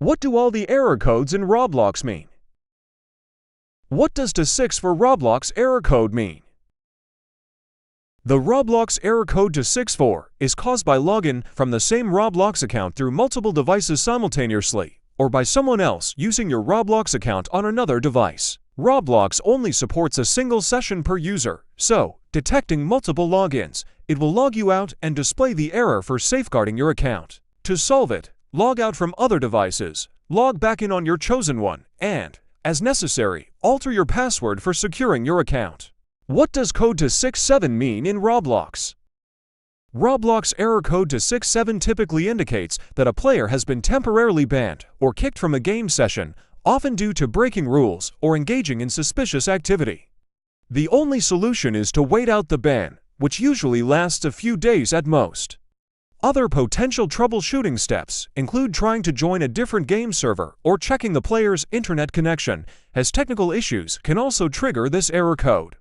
What do all the error codes in Roblox mean? What does to6 for Roblox error code mean? The Roblox error code to64 is caused by login from the same Roblox account through multiple devices simultaneously, or by someone else using your Roblox account on another device. Roblox only supports a single session per user, so, detecting multiple logins, it will log you out and display the error for safeguarding your account. To solve it, log out from other devices, log back in on your chosen one, and, as necessary, alter your password for securing your account. What does code to67 mean in Roblox? Roblox error code to67 typically indicates that a player has been temporarily banned or kicked from a game session, often due to breaking rules or engaging in suspicious activity. The only solution is to wait out the ban, which usually lasts a few days at most. Other potential troubleshooting steps include trying to join a different game server or checking the player's internet connection, as technical issues can also trigger this error code.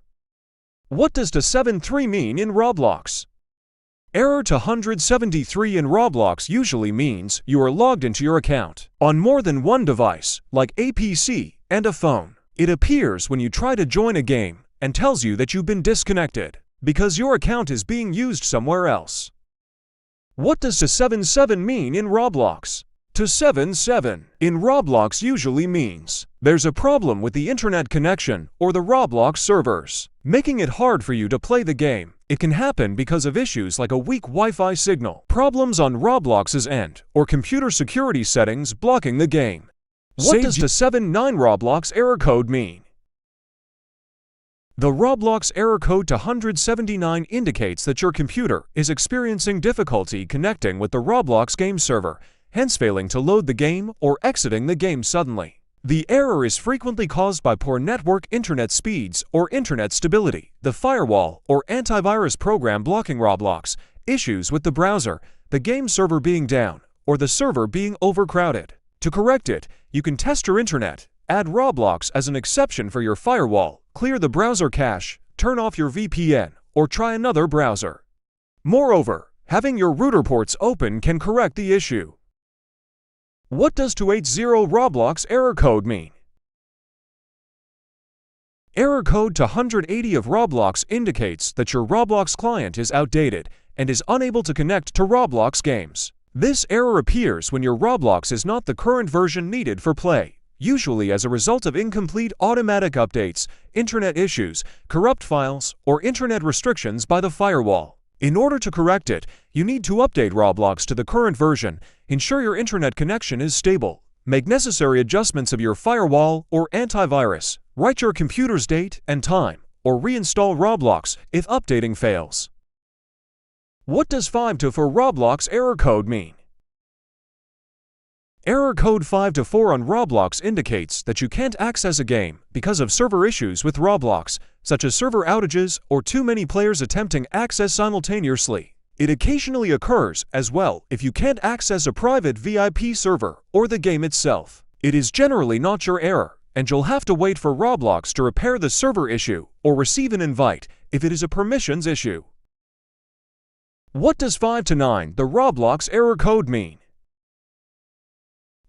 What does to73 mean in Roblox? Error to 173 in Roblox usually means you are logged into your account on more than one device, like a PC and a phone. It appears when you try to join a game and tells you that you've been disconnected because your account is being used somewhere else. What does to77 mean in Roblox? To77 in Roblox usually means there's a problem with the internet connection or the Roblox servers, making it hard for you to play the game. It can happen because of issues like a weak Wi-Fi signal, problems on Roblox's end, or computer security settings blocking the game. What does to79 Roblox error code mean? The Roblox error code to 179 indicates that your computer is experiencing difficulty connecting with the Roblox game server, hence failing to load the game or exiting the game suddenly. The error is frequently caused by poor network internet speeds or internet stability, the firewall or antivirus program blocking Roblox, issues with the browser, the game server being down, or the server being overcrowded. To correct it, you can test your internet, add Roblox as an exception for your firewall, clear the browser cache, turn off your VPN, or try another browser. Moreover, having your router ports open can correct the issue. What does to80 Roblox error code mean? Error code to 180 of Roblox indicates that your Roblox client is outdated and is unable to connect to Roblox games. This error appears when your Roblox is not the current version needed for play, usually as a result of incomplete automatic updates, internet issues, corrupt files, or internet restrictions by the firewall. In order to correct it, you need to update Roblox to the current version, ensure your internet connection is stable, make necessary adjustments of your firewall or antivirus, write your computer's date and time, or reinstall Roblox if updating fails. What does 5 for Roblox error code mean? Error code 5-4 on Roblox indicates that you can't access a game because of server issues with Roblox, such as server outages or too many players attempting access simultaneously. It occasionally occurs as well if you can't access a private VIP server or the game itself. It is generally not your error, and you'll have to wait for Roblox to repair the server issue or receive an invite if it is a permissions issue. What does 5-9 the Roblox error code mean?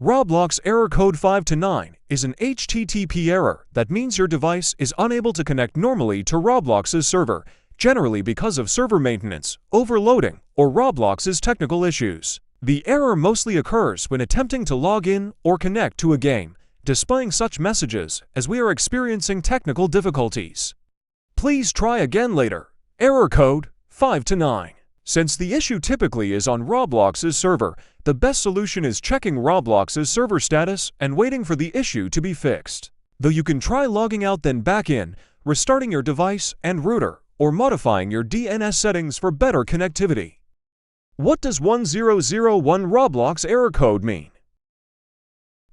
Roblox error code 5-9 is an HTTP error that means your device is unable to connect normally to Roblox's server, generally because of server maintenance, overloading, or Roblox's technical issues. The error mostly occurs when attempting to log in or connect to a game, displaying such messages as "we are experiencing technical difficulties. Please try again later." Error code 5-9. Since the issue typically is on Roblox's server, the best solution is checking Roblox's server status and waiting for the issue to be fixed. Though you can try logging out then back in, restarting your device and router, or modifying your DNS settings for better connectivity. What does 1001 Roblox error code mean?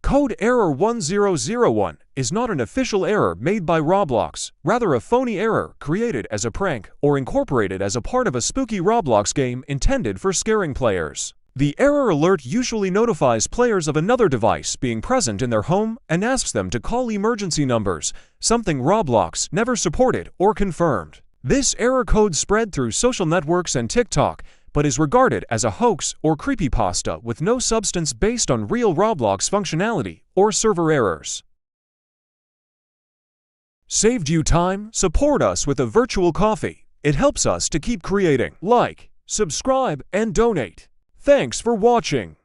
Code error 1001 is not an official error made by Roblox, rather a phony error created as a prank or incorporated as a part of a spooky Roblox game intended for scaring players. The error alert usually notifies players of another device being present in their home and asks them to call emergency numbers, something Roblox never supported or confirmed. This error code spread through social networks and TikTok, but is regarded as a hoax or creepypasta with no substance based on real Roblox functionality or server errors. Saved you time? Support us with a virtual coffee. It helps us to keep creating. Like, subscribe, and donate. Thanks for watching.